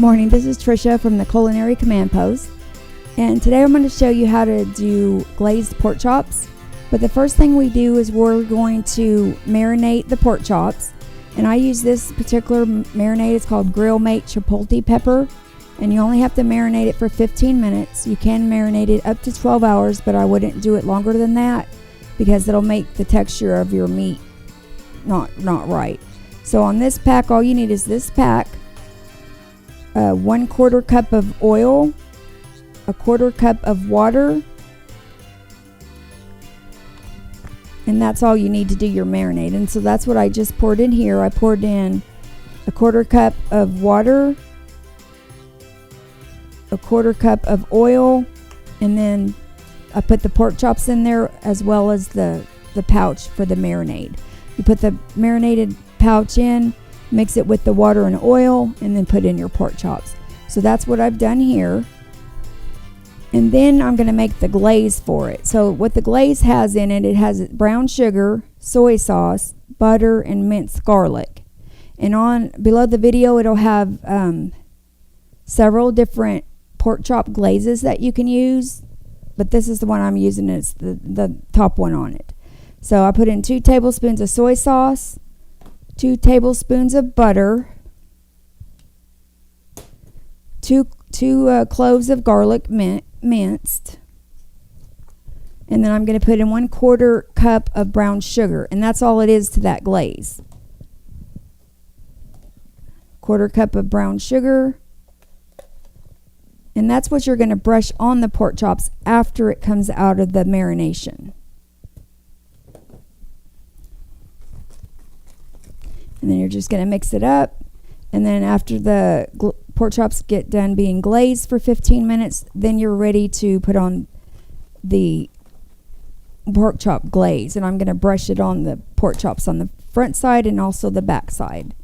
morning, this is Tricia from the Culinary Command Post, and today I'm going to show you how to do glazed pork chops. But the first thing we do is we're going to marinate the pork chops, and I use this particular marinade. It's called Marinate chipotle pepper, and you only have to marinate it for 15 minutes. You can marinate it up to 12 hours, but I wouldn't do it longer than that because it'll make the texture of your meat not right. So on this pack, all you need is this pack, 1/4 cup of oil, 1/4 cup of water, and that's all you need to do your marinade. And so that's what I just poured in here. I poured in 1/4 cup of water, 1/4 cup of oil, and then I put the pork chops in there as well as the pouch for the marinade. You put the marinated pouch in, mix it with the water and oil, and then put in your pork chops. So that's what I've done here. And then I'm going to make the glaze for it. So what the glaze has in it, it has brown sugar, soy sauce, butter, and minced garlic. And on below the video, it'll have several different pork chop glazes that you can use, but this is the one I'm using. It's the top one on it. So I put in 2 tablespoons of soy sauce, 2 tablespoons of butter, 2 cloves of garlic minced, and then I'm going to put in 1/4 cup of brown sugar, and that's all it is to that glaze. 1/4 cup of brown sugar, and that's what you're going to brush on the pork chops after it comes out of the marination. And then you're just going to mix it up. And then after the pork chops get done being glazed for 15 minutes, then you're ready to put on the pork chop glaze. And I'm going to brush it on the pork chops on the front side and also the back side.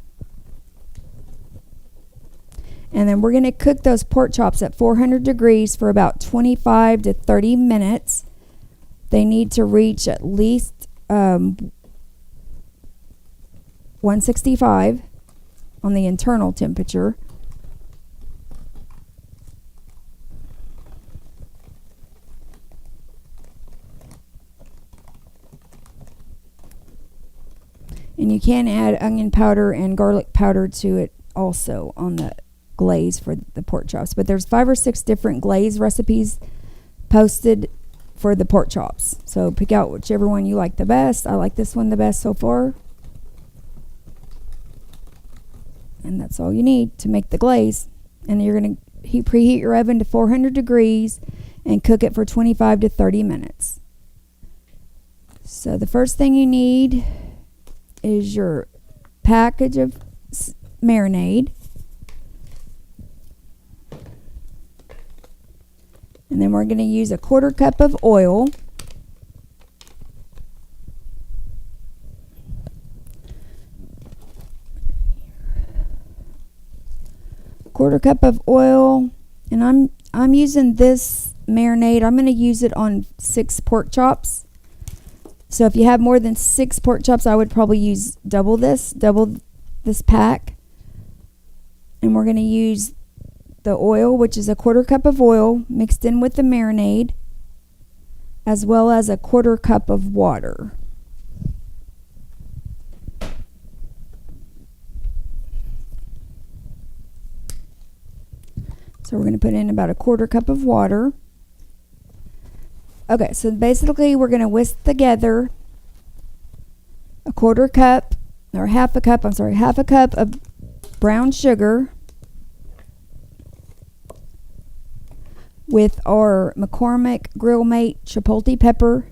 And then we're going to cook those pork chops at 400 degrees for about 25 to 30 minutes. They need to reach at least 165 on the internal temperature. And you can add onion powder and garlic powder to it also on the glaze for the pork chops. But there's 5 or 6 different glaze recipes posted for the pork chops. So pick out whichever one you like the best. I like this one the best so far. And that's all you need to make the glaze. And you're going to preheat your oven to 400 degrees and cook it for 25 to 30 minutes. So the first thing you need is your package of marinade. And then we're going to use 1/4 cup of oil. 1/4 cup of oil, and I'm using this marinade. I'm going to use it on 6 pork chops. So if you have more than 6 pork chops, I would probably use double this pack. And we're going to use the oil, which is 1/4 cup of oil mixed in with the marinade, as well as 1/4 cup of water. So we're going to put in about 1/4 cup of water. Okay, so basically we're going to whisk together 1/4 cup, or half a cup of brown sugar with our McCormick Grill Mate chipotle pepper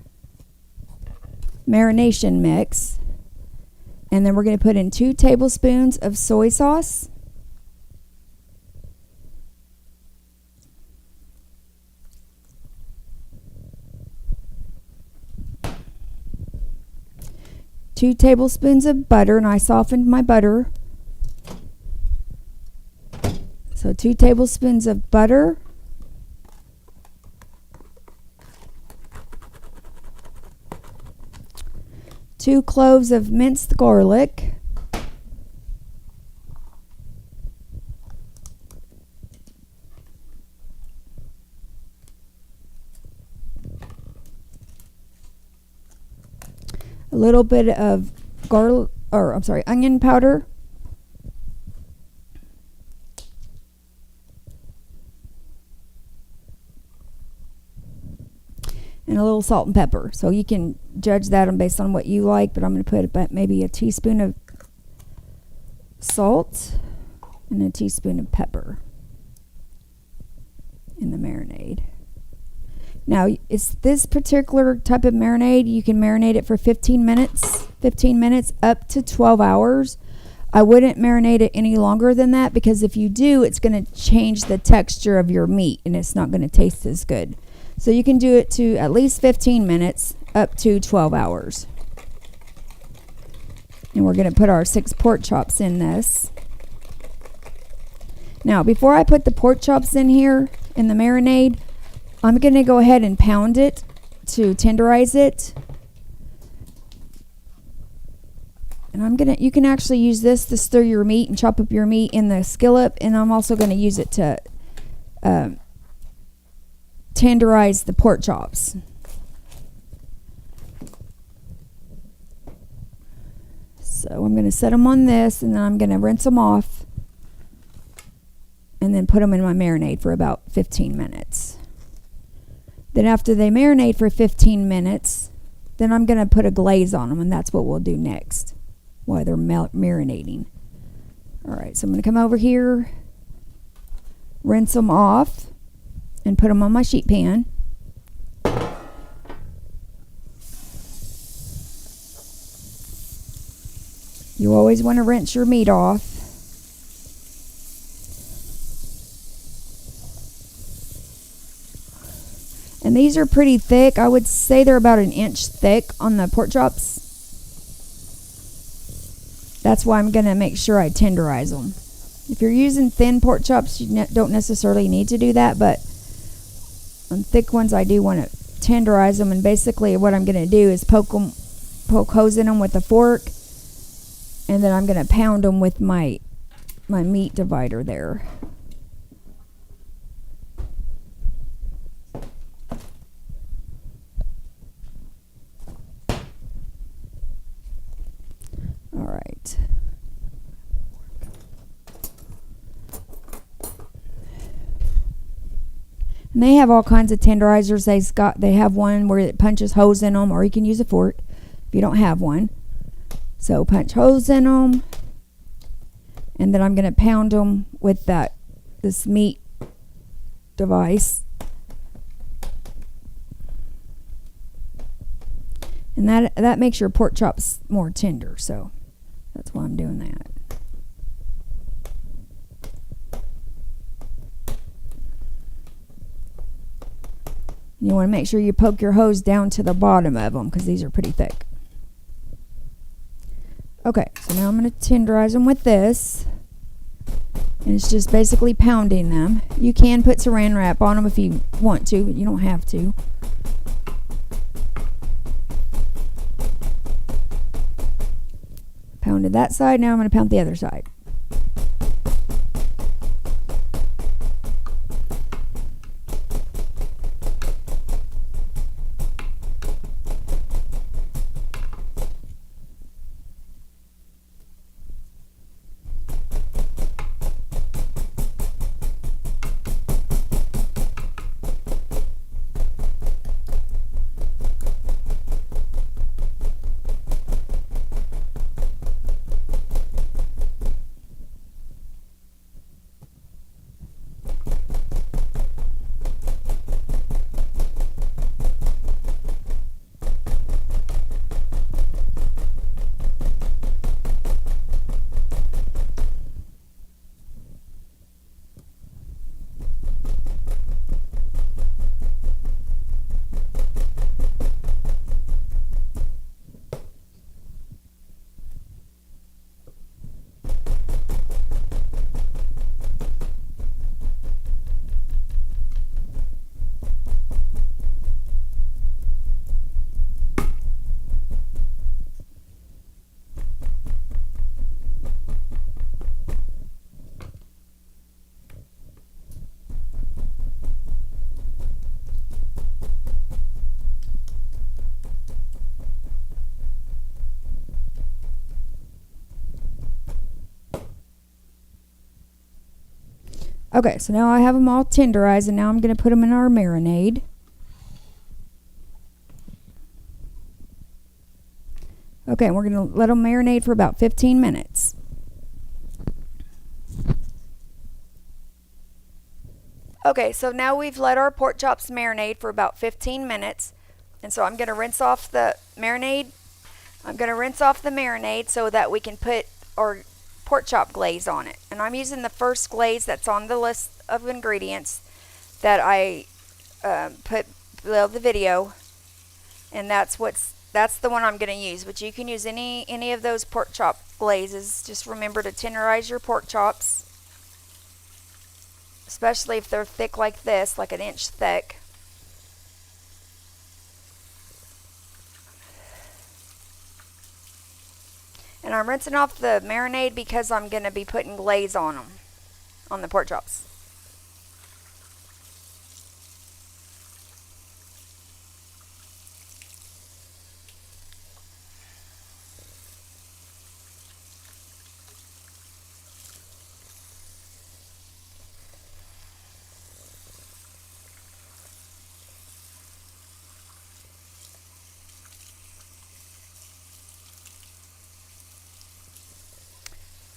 marination mix. And then we're going to put in 2 tablespoons of soy sauce. Two tablespoons of butter, and I softened my butter. So 2 tablespoons of butter. 2 cloves of minced garlic, a little bit of onion powder. And a little salt and pepper. So you can judge that based on what you like, but I'm going to put about maybe a teaspoon of salt and a teaspoon of pepper in the marinade. Now, it's this particular type of marinade, you can marinate it for 15 minutes up to 12 hours. I wouldn't marinate it any longer than that, because if you do, it's going to change the texture of your meat and it's not going to taste as good. So you can do it to at least 15 minutes up to 12 hours. And we're going to put our 6 pork chops in this. Now, before I put the pork chops in here in the marinade, I'm going to go ahead and pound it to tenderize it. And you can actually use this to stir your meat and chop up your meat in the skillet, and I'm also going to use it to tenderize the pork chops. So I'm going to set them on this, and then I'm going to rinse them off and then put them in my marinade for about 15 minutes. Then after they marinate for 15 minutes, then I'm going to put a glaze on them, and that's what we'll do next while they're marinating. All right, so I'm going to come over here, rinse them off, and put them on my sheet pan. You always want to rinse your meat off. And these are pretty thick. I would say they're about 1 inch thick on the pork chops. That's why I'm going to make sure I tenderize them. If you're using thin pork chops, you don't necessarily need to do that, but on thick ones, I do want to tenderize them. And basically what I'm going to do is poke holes in them with a fork, and then I'm going to pound them with my meat divider there. All right. And they have all kinds of tenderizers. They have one where it punches holes in them, or you can use a fork if you don't have one. So punch holes in them, and then I'm going to pound them with this meat device. And that makes your pork chops more tender, so that's why I'm doing that. You want to make sure you poke your hose down to the bottom of them, because these are pretty thick. Okay, so now I'm going to tenderize them with this. And it's just basically pounding them. You can put saran wrap on them if you want to, but you don't have to. Pounded that side, now I'm going to pound the other side. Okay, so now I have them all tenderized, and now I'm going to put them in our marinade. Okay, and we're going to let them marinate for about 15 minutes. Okay, so now we've let our pork chops marinate for about 15 minutes. And so I'm going to rinse off the marinade. I'm going to rinse off the marinade so that we can put our pork chop glaze on it. And I'm using the first glaze that's on the list of ingredients that I put below the video. And that's the one I'm going to use. But you can use any of those pork chop glazes. Just remember to tenderize your pork chops, especially if they're thick like this, like an inch thick. And I'm rinsing off the marinade because I'm going to be putting glaze on them, on the pork chops.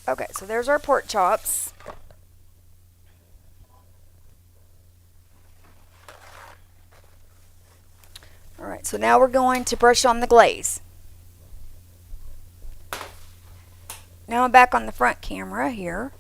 Okay, so there's our pork chops. Alright, so now we're going to brush on the glaze. Now I'm back on the front camera here.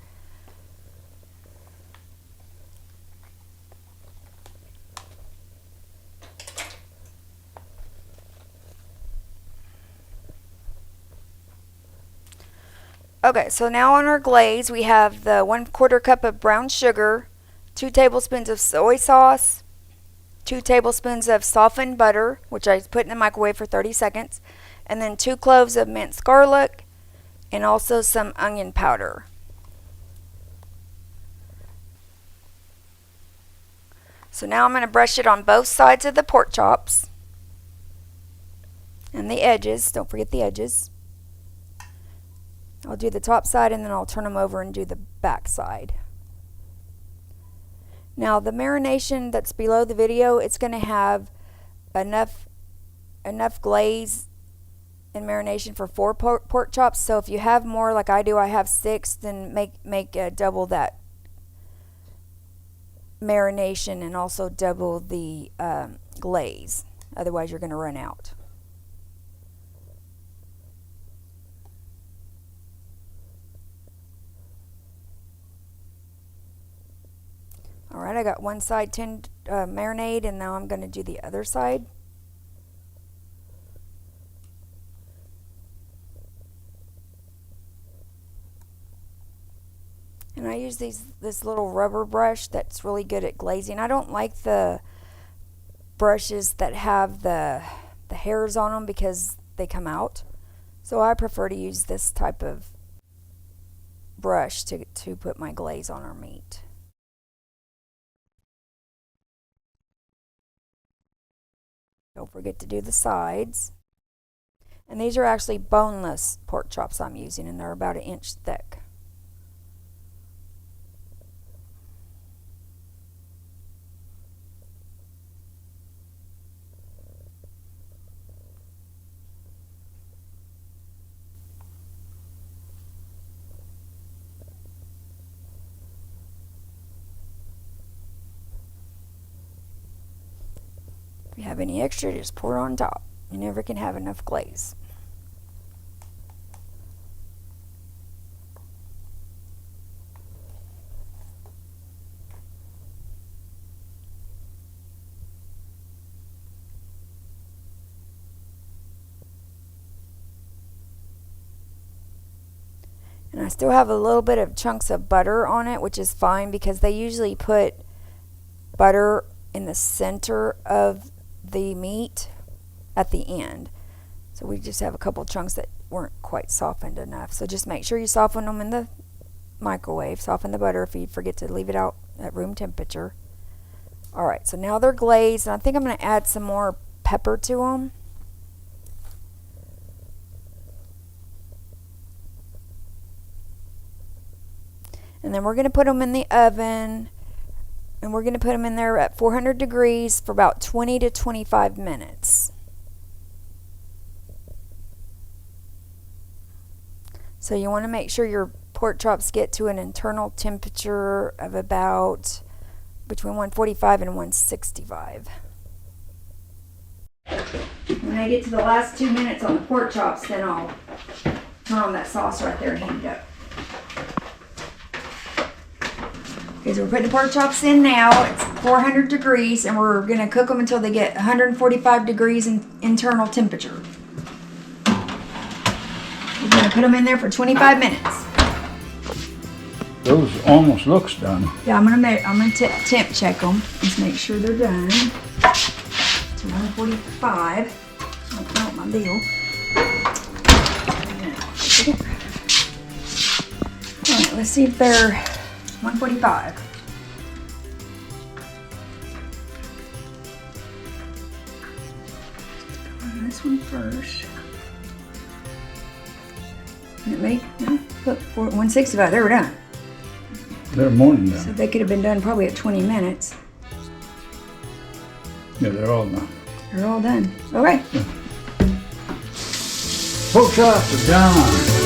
Okay, so now on our glaze we have the 1/4 cup of brown sugar, 2 tablespoons of soy sauce, 2 tablespoons of softened butter, which I put in the microwave for 30 seconds, and then 2 cloves of minced garlic, and also some onion powder. So now I'm going to brush it on both sides of the pork chops and the edges. Don't forget the edges. I'll do the top side and then I'll turn them over and do the back side. Now the marination that's below the video, it's going to have enough glaze and marination for 4 pork chops. So if you have more, like I do, I have 6, then make double that marination and also double the glaze. Otherwise you're going to run out. Alright, I got one side marinade, and now I'm going to do the other side. And I use this little rubber brush that's really good at glazing. I don't like the brushes that have the hairs on them because they come out. So I prefer to use this type of brush to put my glaze on our meat. Don't forget to do the sides. And these are actually boneless pork chops I'm using, and they're about 1 inch thick. If you have any extra, just pour it on top. You never can have enough glaze. And I still have a little bit of chunks of butter on it, which is fine because they usually put butter in the center of the meat at the end. So we just have a couple chunks that weren't quite softened enough. So just make sure you soften them in the microwave. Soften the butter if you forget to leave it out at room temperature. Alright, so now they're glazed, and I think I'm going to add some more pepper to them. And then we're going to put them in the oven. And we're going to put them in there at 400 degrees for about 20 to 25 minutes. So you want to make sure your pork chops get to an internal temperature of about between 145 and 165. When I get to the last 2 minutes on the pork chops, then I'll turn on that sauce right there and heat it up. Okay, so we're putting the pork chops in now. It's 400 degrees, and we're going to cook them until they get 145 degrees in internal temperature. We're going to put them in there for 25 minutes. Those almost looks done. Yeah, I'm gonna temp check them. Just make sure they're done. It's 145. That's not my deal. All right, let's see if they're 145. This one first. No, look, 165. They were done. They're more than So done. they could have been done probably at 20 minutes. Yeah, they're all done. They're all done. Okay. Pork chops are done.